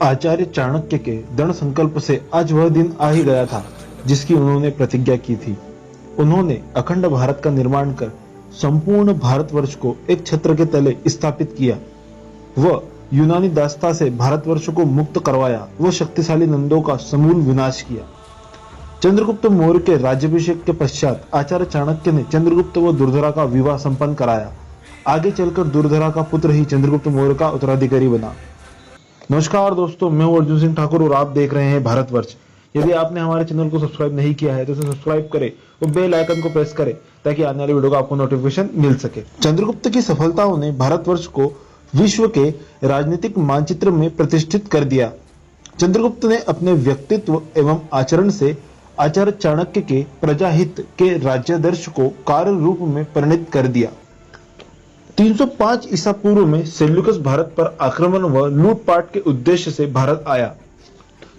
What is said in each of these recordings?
आचार्य चाणक्य के दृढ़ संकल्प से आज वह दिन आ ही गया था जिसकी उन्होंने प्रतिज्ञा की थी। उन्होंने अखंड भारत का निर्माण कर संपूर्ण भारतवर्ष को एक छत्र के तले स्थापित किया। वह यूनानी दासता से भारतवर्ष को मुक्त करवाया। वह शक्तिशाली नंदों का समूल विनाश किया। चंद्रगुप्त मौर्य के राज्याभिषेक के पश्चात आचार्य चाणक्य ने चंद्रगुप्त व दुर्धरा का विवाह संपन्न कराया। आगे चलकर दुर्धरा का पुत्र ही चंद्रगुप्त मौर्य का उत्तराधिकारी बना। नमस्कार दोस्तों, मैं हूं अर्जुन सिंह ठाकुर और आप देख रहे हैं भारतवर्ष। यदि आपने हमारे चैनल को सब्सक्राइब नहीं किया है तो इसे सब्सक्राइब करें और बेल आइकन को प्रेस करें ताकि आने वाली वीडियो का आपको नोटिफिकेशन मिल सके। चंद्रगुप्त की सफलताओं ने भारतवर्ष को विश्व के राजनीतिक मानचित्र में प्रतिष्ठित कर दिया। चंद्रगुप्त ने अपने व्यक्तित्व एवं आचरण से आचार्य चाणक्य के प्रजाहित के राज्यादर्श को कार्य रूप में परिणत कर दिया। 305 ईसा पूर्व में सेल्यूकस भारत पर आक्रमण व लूटपाट के उद्देश्य से भारत आया।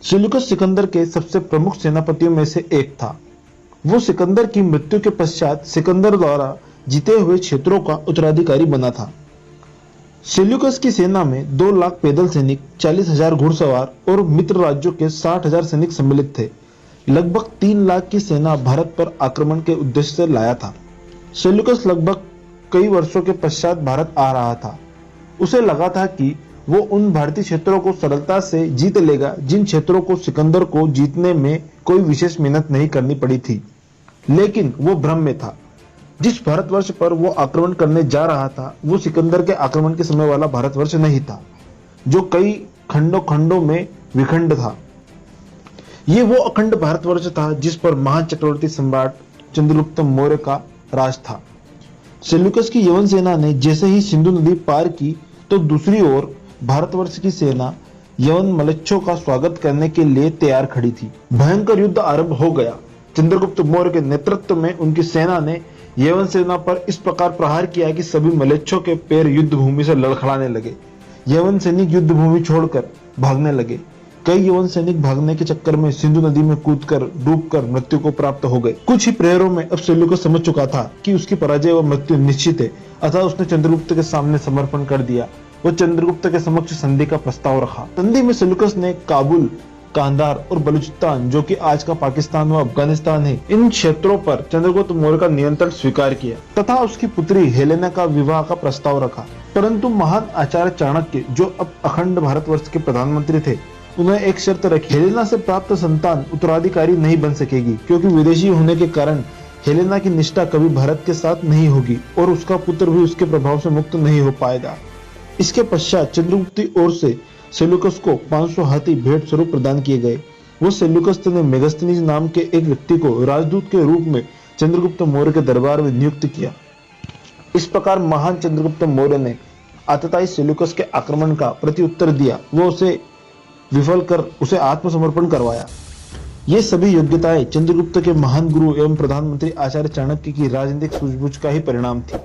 सेल्यूकस सिकंदर के सबसे प्रमुख सेनापतियों में से एक था। वो सिकंदर की मृत्यु के पश्चात सिकंदर द्वारा जीते हुए क्षेत्रों का उत्तराधिकारी बना था। सेल्यूकस की सेना में 2 लाख पैदल सैनिक, 40,000 घुड़सवार और मित्र राज्यों के 60,000 सैनिक सम्मिलित थे। लगभग 3 लाख की सेना भारत पर आक्रमण के उद्देश्य से लाया था। सेल्यूकस लगभग कई वर्षों के पश्चात भारत आ रहा था। उसे लगा था कि वो उन भारतीय क्षेत्रों को सरलता से जीत लेगा जिन क्षेत्रों को सिकंदर को जीतने में कोई विशेष मेहनत नहीं करनी पड़ी थी। लेकिन वो भ्रम में था। जिस भारतवर्ष पर वो आक्रमण करने जा रहा था वो सिकंदर के आक्रमण के समय वाला भारतवर्ष नहीं था, जो कई खंडों खंडों में विखंड था। ये वो अखंड भारतवर्ष था जिस पर महान चक्रवर्ती सम्राट चंद्रगुप्त मौर्य का राज था। सेल्यूकस की यवन सेना ने जैसे ही सिंधु नदी पार की तो दूसरी ओर भारतवर्ष की सेना यवन मलच्छों का स्वागत करने के लिए तैयार खड़ी थी। भयंकर युद्ध आरंभ हो गया। चंद्रगुप्त मौर्य के नेतृत्व में उनकी सेना ने यवन सेना पर इस प्रकार प्रहार किया कि सभी मलेच्छों के पैर युद्ध भूमि से लड़खड़ाने लगे। यवन सैनिक युद्ध भूमि छोड़कर भागने लगे। कई यवन सैनिक भागने के चक्कर में सिंधु नदी में कूदकर डूबकर मृत्यु को प्राप्त हो गए। कुछ ही प्रहरों में अब सेल्यूकस समझ चुका था कि उसकी पराजय व मृत्यु निश्चित है, अतः उसने चंद्रगुप्त के सामने समर्पण कर दिया। वो चंद्रगुप्त के समक्ष संधि का प्रस्ताव रखा। संधि में सेल्यूकस ने काबुल, कांधार और बलूचिस्तान, जो कि आज का पाकिस्तान व अफगानिस्तान है, इन क्षेत्रों पर चंद्रगुप्त मौर्य का नियंत्रण स्वीकार किया तथा उसकी पुत्री हेलेना का विवाह का प्रस्ताव रखा। परंतु महान आचार्य चाणक्य, जो अब अखंड भारतवर्ष के प्रधानमंत्री थे, उन्हें एक शर्त रखी। हेलेना से प्राप्त संतान उत्तराधिकारी नहीं बन सकेगी, क्योंकि विदेशी होने के कारण हेलेना की निष्ठा कभी भारत के साथ नहीं होगी और उसका पुत्र भी उसके प्रभाव से मुक्त नहीं हो पाएगा। इसके पश्चात चंद्रगुप्त की ओर से सेल्यूकस को 500 हाथी भेंट स्वरूप प्रदान किए गए। वो सेल्यूकस ने मेगस्थनीज नाम के एक व्यक्ति को राजदूत के रूप में चंद्रगुप्त मौर्य के दरबार में नियुक्त किया। इस प्रकार महान चंद्रगुप्त मौर्य ने आतताई सेल्यूकस के आक्रमण का प्रत्युत्तर दिया। वो उसे विफल कर उसे आत्मसमर्पण करवाया। ये सभी योग्यताएं चंद्रगुप्त के महान गुरु एवं प्रधानमंत्री आचार्य चाणक्य की राजनीतिक सूझबूझ का ही परिणाम थी।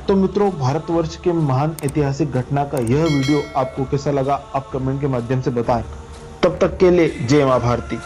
तो मित्रों, भारतवर्ष के महान ऐतिहासिक घटना का यह वीडियो आपको कैसा लगा, आप कमेंट के माध्यम से बताएं। तब तक के लिए जय मां भारती।